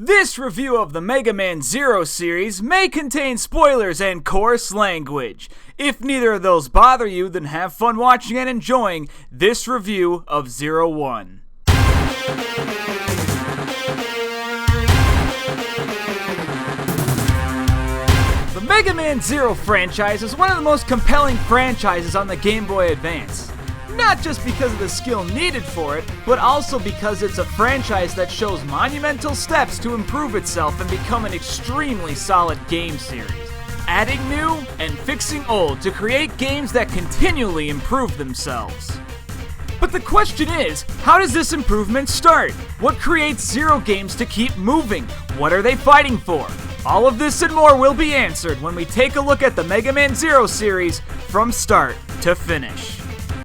This review of the Mega Man Zero series may contain spoilers and coarse language. If neither of those bother you, then have fun watching and enjoying this review of Zero One. The Mega Man Zero franchise is one of the most compelling franchises on the Game Boy Advance. Not just because of the skill needed for it, but also because it's a franchise that shows monumental steps to improve itself and become an extremely solid game series, adding new and fixing old to create games that continually improve themselves. But the question is, how does this improvement start? What creates Zero games to keep moving? What are they fighting for? All of this and more will be answered when we take a look at the Mega Man Zero series from start to finish.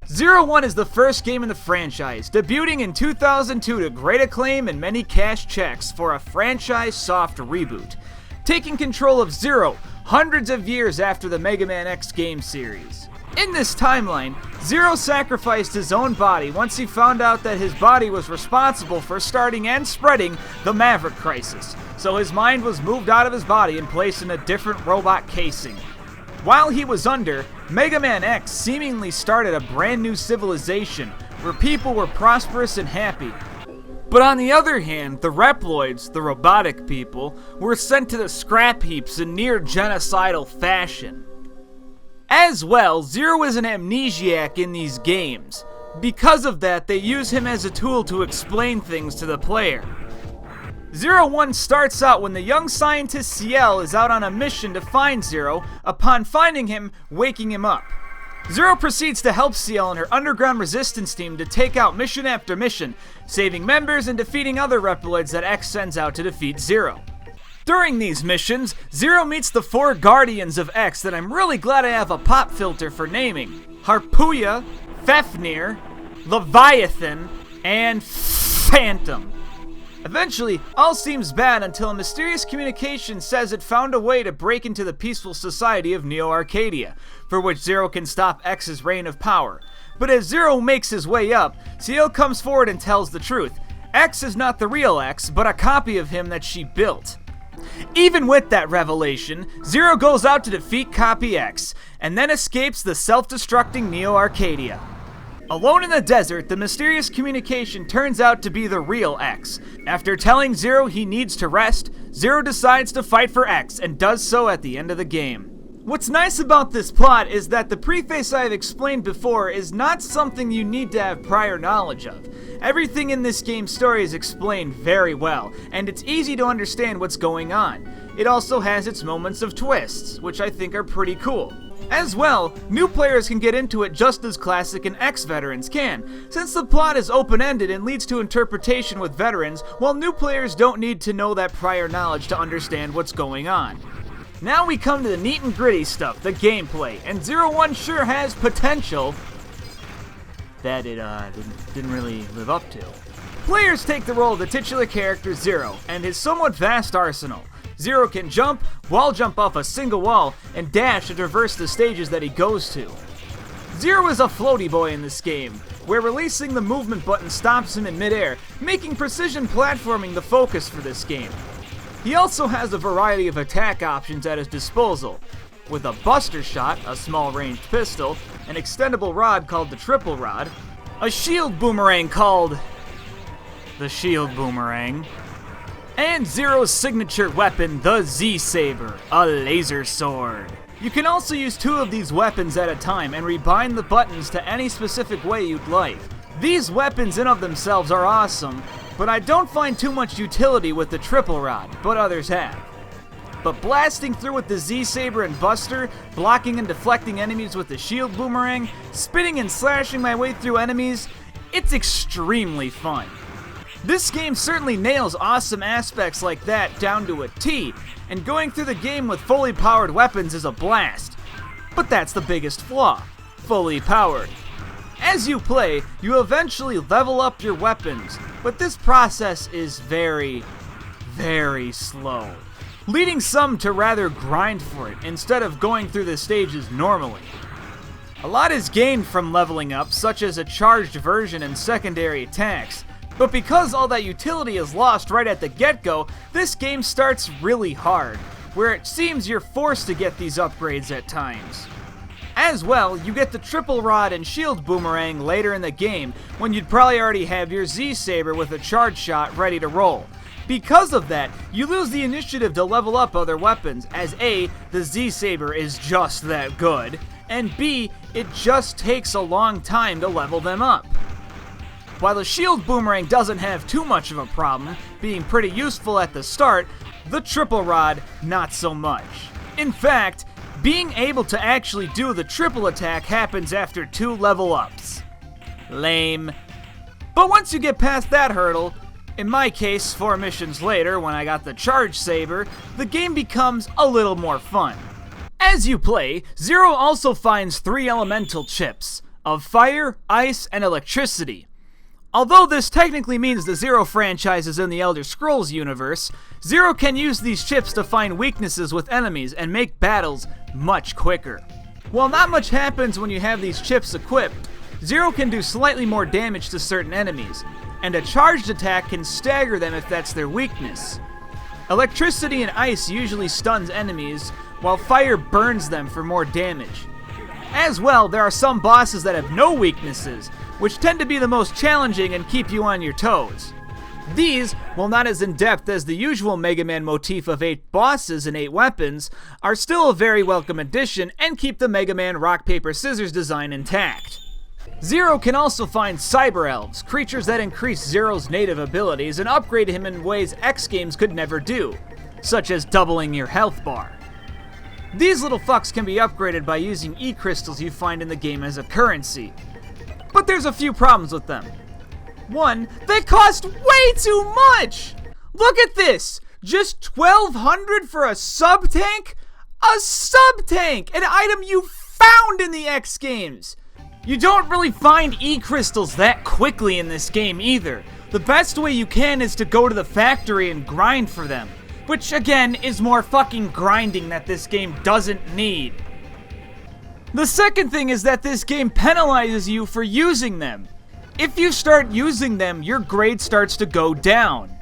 Zero One is the first game in the franchise, debuting in 2002 to great acclaim and many cash checks for a franchise soft reboot, taking control of Zero hundreds of years after the Mega Man X game series. In this timeline, Zero sacrificed his own body once he found out that his body was responsible for starting and spreading the Maverick Crisis, so his mind was moved out of his body and placed in a different robot casing. While he was under, Mega Man X seemingly started a brand new civilization where people were prosperous and happy. But on the other hand, the Reploids, the robotic people, were sent to the scrap heaps in near genocidal fashion. As well, Zero is an amnesiac in these games. Because of that, they use him as a tool to explain things to the player. Zero One starts out when the young scientist Ciel is out on a mission to find Zero, upon finding him, waking him up. Zero proceeds to help Ciel and her underground resistance team to take out mission after mission, saving members and defeating other Reploids that X sends out to defeat Zero. During these missions, Zero meets the four Guardians of X that I'm really glad I have a pop filter for naming: Harpuya, Fafnir, Leviathan, and Phantom. Eventually, all seems bad until a mysterious communication says it found a way to break into the peaceful society of Neo Arcadia, for which Zero can stop X's reign of power. But as Zero makes his way up, Ciel comes forward and tells the truth. X is not the real X, but a copy of him that she built. Even with that revelation, Zero goes out to defeat Copy X, and then escapes the self-destructing Neo Arcadia. Alone in the desert, the mysterious communication turns out to be the real X. After telling Zero he needs to rest, Zero decides to fight for X and does so at the end of the game. What's nice about this plot is that the preface I have explained before is not something you need to have prior knowledge of. Everything in this game's story is explained very well, and it's easy to understand what's going on. It also has its moments of twists, which I think are pretty cool. As well, new players can get into it just as classic and X-veterans can, since the plot is open-ended and leads to interpretation with veterans, while new players don't need to know that prior knowledge to understand what's going on. Now we come to the neat and gritty stuff, the gameplay, and Zero One sure has potential that it didn't really live up to. Players take the role of the titular character Zero and his somewhat vast arsenal. Zero can jump, wall jump off a single wall, and dash to traverse the stages that he goes to. Zero is a floaty boy in this game, where releasing the movement button stops him in midair, making precision platforming the focus for this game. He also has a variety of attack options at his disposal, with a buster shot, a small ranged pistol, an extendable rod called the triple rod, a shield boomerang called the shield boomerang, and Zero's signature weapon, the Z-Saber, a laser sword. You can also use two of these weapons at a time and rebind the buttons to any specific way you'd like. These weapons in of themselves are awesome, but I don't find too much utility with the triple rod, but others have. But blasting through with the Z-Saber and Buster, blocking and deflecting enemies with the shield boomerang, spinning and slashing my way through enemies, it's extremely fun. This game certainly nails awesome aspects like that down to a T, and going through the game with fully powered weapons is a blast. But that's the biggest flaw: fully powered. As you play, you eventually level up your weapons, but this process is very, very slow, leading some to rather grind for it instead of going through the stages normally. A lot is gained from leveling up, such as a charged version and secondary attacks, But because all that utility is lost right at the get-go, this game starts really hard, where it seems you're forced to get these upgrades at times. As well, you get the triple rod and shield boomerang later in the game, when you'd probably already have your Z-Saber with a charge shot ready to roll. Because of that, you lose the initiative to level up other weapons, as A, the Z-Saber is just that good, and B, it just takes a long time to level them up. While the shield boomerang doesn't have too much of a problem, being pretty useful at the start, the triple rod, not so much. In fact, being able to actually do the triple attack happens after 2 level ups. Lame. But once you get past that hurdle, in my case 4 missions later when I got the charge saber, the game becomes a little more fun. As you play, Zero also finds 3 elemental chips, of fire, ice, and electricity. Although this technically means the Zero franchise is in the Elder Scrolls universe, Zero can use these chips to find weaknesses with enemies and make battles much quicker. While not much happens when you have these chips equipped, Zero can do slightly more damage to certain enemies, and a charged attack can stagger them if that's their weakness. Electricity and ice usually stuns enemies, while fire burns them for more damage. As well, there are some bosses that have no weaknesses, which tend to be the most challenging and keep you on your toes. These, while not as in-depth as the usual Mega Man motif of 8 bosses and 8 weapons, are still a very welcome addition and keep the Mega Man rock paper scissors design intact. Zero can also find Cyber Elves, creatures that increase Zero's native abilities and upgrade him in ways X games could never do, such as doubling your health bar. These little fucks can be upgraded by using E-crystals you find in the game as a currency. But there's a few problems with them. 1, they cost way too much! Look at this! Just 1,200 for a sub-tank? A sub-tank! An item you found in the X games! You don't really find E-crystals that quickly in this game either. The best way you can is to go to the factory and grind for them. Which, again, is more fucking grinding that this game doesn't need. The second thing is that this game penalizes you for using them. If you start using them, your grade starts to go down.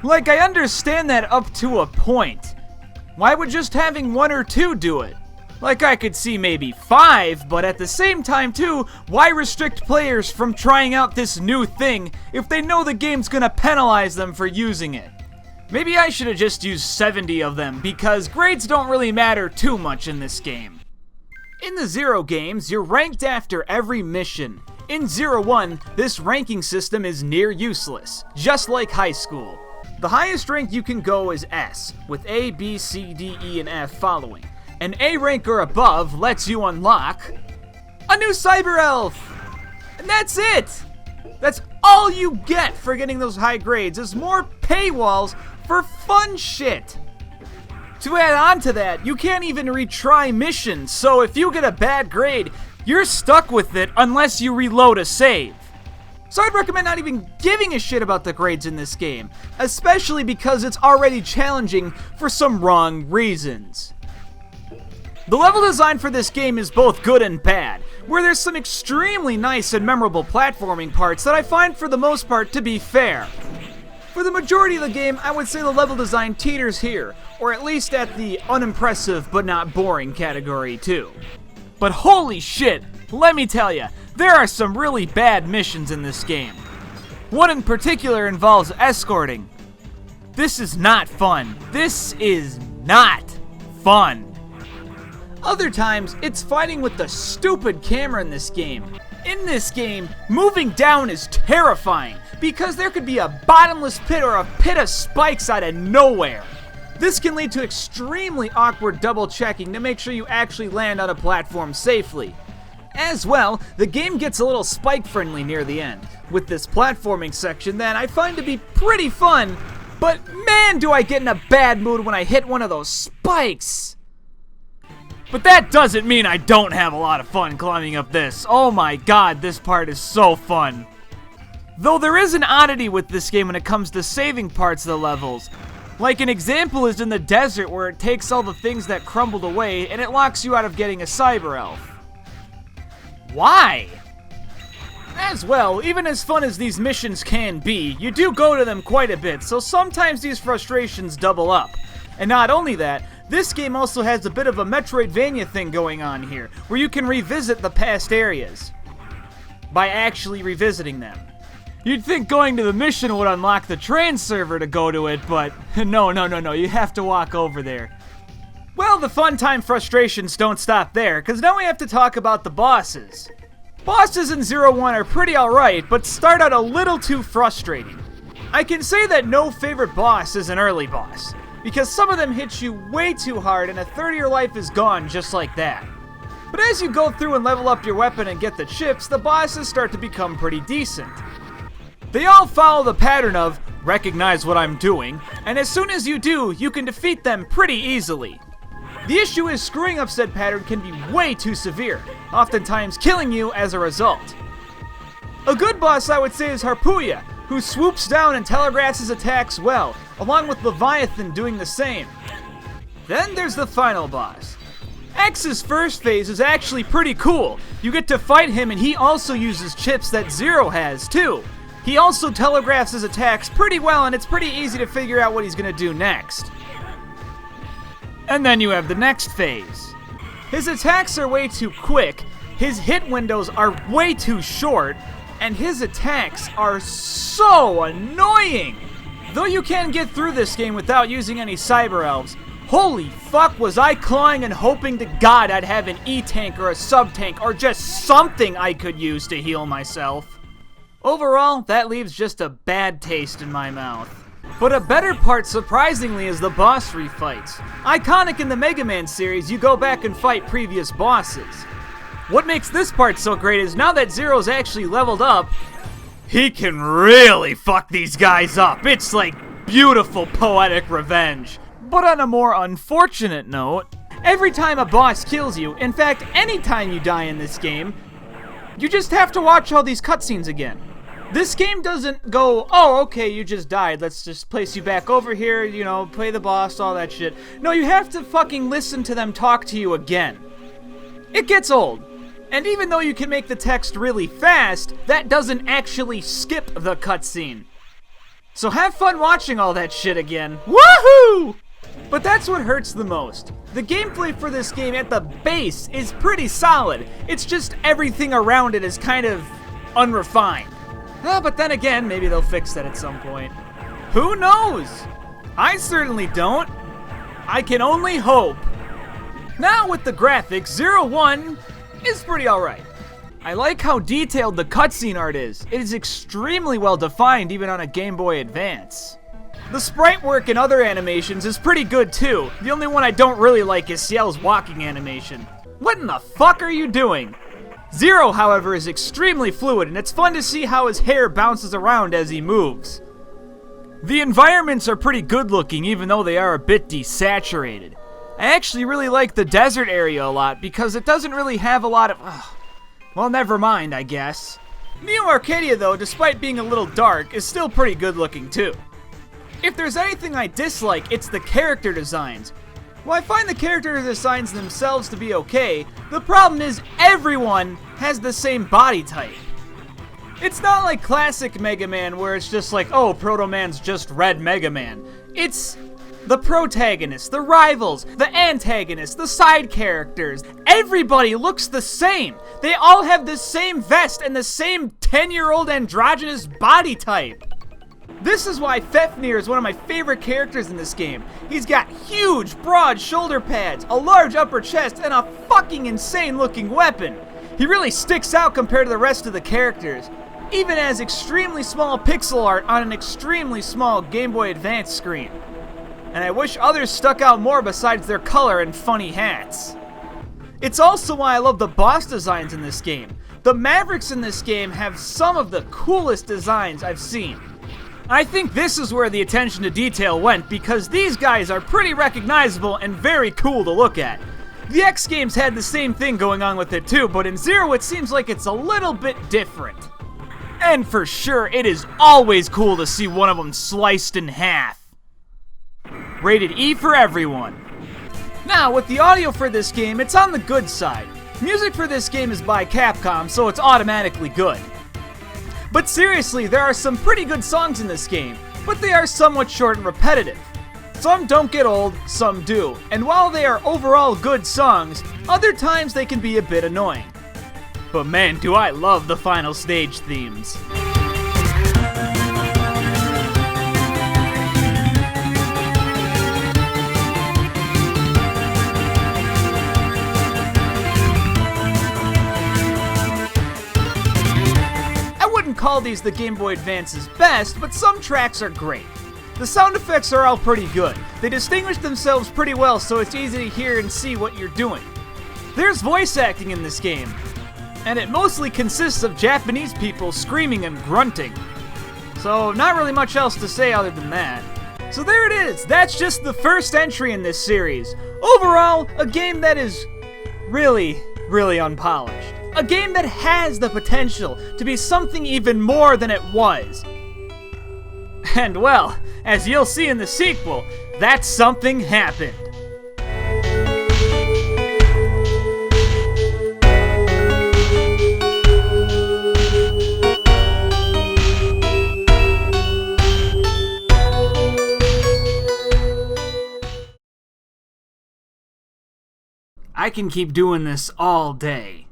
Like, I understand that up to a point. Why would just having 1 or 2 do it? Like, I could see maybe 5, but at the same time too, why restrict players from trying out this new thing if they know the game's gonna penalize them for using it? Maybe I should have just used 70 of them, because grades don't really matter too much in this game. In the Zero games, you're ranked after every mission. In Zero 1, this ranking system is near useless, just like high school. The highest rank you can go is S, with A, B, C, D, E, and F following. An A rank or above lets you unlock a new Cyber Elf! And that's it! That's all you get for getting those high grades, is more paywalls for fun shit! To add on to that, you can't even retry missions, so if you get a bad grade, you're stuck with it unless you reload a save. So I'd recommend not even giving a shit about the grades in this game, especially because it's already challenging for some wrong reasons. The level design for this game is both good and bad, where there's some extremely nice and memorable platforming parts that I find for the most part to be fair. For the majority of the game, I would say the level design teeters here, or at least at the unimpressive but not boring category too. But holy shit, let me tell ya, there are some really bad missions in this game. One in particular involves escorting. This is not fun. This is not fun. Other times, it's fighting with the stupid camera in this game. In this game, moving down is terrifying, because there could be a bottomless pit or a pit of spikes out of nowhere. This can lead to extremely awkward double checking to make sure you actually land on a platform safely. As well, the game gets a little spike friendly near the end, with this platforming section that I find to be pretty fun, but man do I get in a bad mood when I hit one of those spikes! But that doesn't mean I don't have a lot of fun climbing up this. Oh my god, this part is so fun. Though there is an oddity with this game when it comes to saving parts of the levels. Like an example is in the desert where it takes all the things that crumbled away and it locks you out of getting a Cyber Elf. Why? As well, even as fun as these missions can be, you do go to them quite a bit, so sometimes these frustrations double up. And not only that, this game also has a bit of a Metroidvania thing going on here, where you can revisit the past areas by actually revisiting them. You'd think going to the mission would unlock the trans server to go to it, but no, you have to walk over there. Well, the fun time frustrations don't stop there, because now we have to talk about the bosses. Bosses in 0-1 are pretty alright, but start out a little too frustrating. I can say that no favorite boss is an early boss, because some of them hit you way too hard and a third of your life is gone just like that. But as you go through and level up your weapon and get the chips, the bosses start to become pretty decent. They all follow the pattern of, recognize what I'm doing, and as soon as you do, you can defeat them pretty easily. The issue is screwing up said pattern can be way too severe, oftentimes killing you as a result. A good boss I would say is Harpuya, who swoops down and telegraphs his attacks well, along with Leviathan doing the same. Then there's the final boss. X's first phase is actually pretty cool. You get to fight him and he also uses chips that Zero has too. He also telegraphs his attacks pretty well and it's pretty easy to figure out what he's gonna do next. And then you have the next phase. His attacks are way too quick, his hit windows are way too short, and his attacks are so annoying! Though you can get through this game without using any cyber elves, holy fuck was I clawing and hoping to God I'd have an E-tank or a sub-tank or just something I could use to heal myself. Overall, that leaves just a bad taste in my mouth. But a better part, surprisingly, is the boss refights. Iconic in the Mega Man series, you go back and fight previous bosses. What makes this part so great is now that Zero's actually leveled up, he can really fuck these guys up. It's like beautiful poetic revenge. But on a more unfortunate note, every time a boss kills you, in fact, any time you die in this game, you just have to watch all these cutscenes again. This game doesn't go, oh, okay, you just died, let's just place you back over here, you know, play the boss, all that shit. No, you have to fucking listen to them talk to you again. It gets old. And even though you can make the text really fast, that doesn't actually skip the cutscene. So have fun watching all that shit again. Woohoo! But that's what hurts the most. The gameplay for this game at the base is pretty solid. It's just everything around it is kind of unrefined. But then again, maybe they'll fix that at some point. Who knows? I certainly don't. I can only hope. Now with the graphics, 0-1 is pretty alright. I like how detailed the cutscene art is. It is extremely well defined even on a Game Boy Advance. The sprite work and other animations is pretty good too. The only one I don't really like is Ciel's walking animation. What in the fuck are you doing? Zero, however, is extremely fluid, and it's fun to see how his hair bounces around as he moves. The environments are pretty good looking, even though they are a bit desaturated. I actually really like the desert area a lot, because it doesn't really have a lot of... well, never mind, I guess. Neo Arcadia, though, despite being a little dark, is still pretty good looking too. If there's anything I dislike, it's the character designs. While I find the character designs themselves to be okay, the problem is everyone has the same body type. It's not like classic Mega Man where it's just like, oh, Proto Man's just Red Mega Man. It's the protagonists, the rivals, the antagonists, the side characters. Everybody looks the same. They all have the same vest and the same 10-year-old androgynous body type. This is why Fafnir is one of my favorite characters in this game. He's got huge, broad shoulder pads, a large upper chest, and a fucking insane looking weapon. He really sticks out compared to the rest of the characters, even as extremely small pixel art on an extremely small Game Boy Advance screen. And I wish others stuck out more besides their color and funny hats. It's also why I love the boss designs in this game. The Mavericks in this game have some of the coolest designs I've seen. I think this is where the attention to detail went, because these guys are pretty recognizable and very cool to look at. The X games had the same thing going on with it too, but in Zero it seems like it's a little bit different. And for sure, it is always cool to see one of them sliced in half. Rated E for everyone. Now, with the audio for this game, it's on the good side. Music for this game is by Capcom, so it's automatically good. But seriously, there are some pretty good songs in this game, but they are somewhat short and repetitive. Some don't get old, some do, and while they are overall good songs, other times they can be a bit annoying. But man, do I love the final stage themes. I wouldn't call these the Game Boy Advance's best, but some tracks are great. The sound effects are all pretty good. They distinguish themselves pretty well, so it's easy to hear and see what you're doing. There's voice acting in this game, and it mostly consists of Japanese people screaming and grunting. So not really much else to say other than that. So there it is, that's just the first entry in this series. Overall, a game that is really, really unpolished. A game that has the potential to be something even more than it was. And well, as you'll see in the sequel, that something happened. I can keep doing this all day.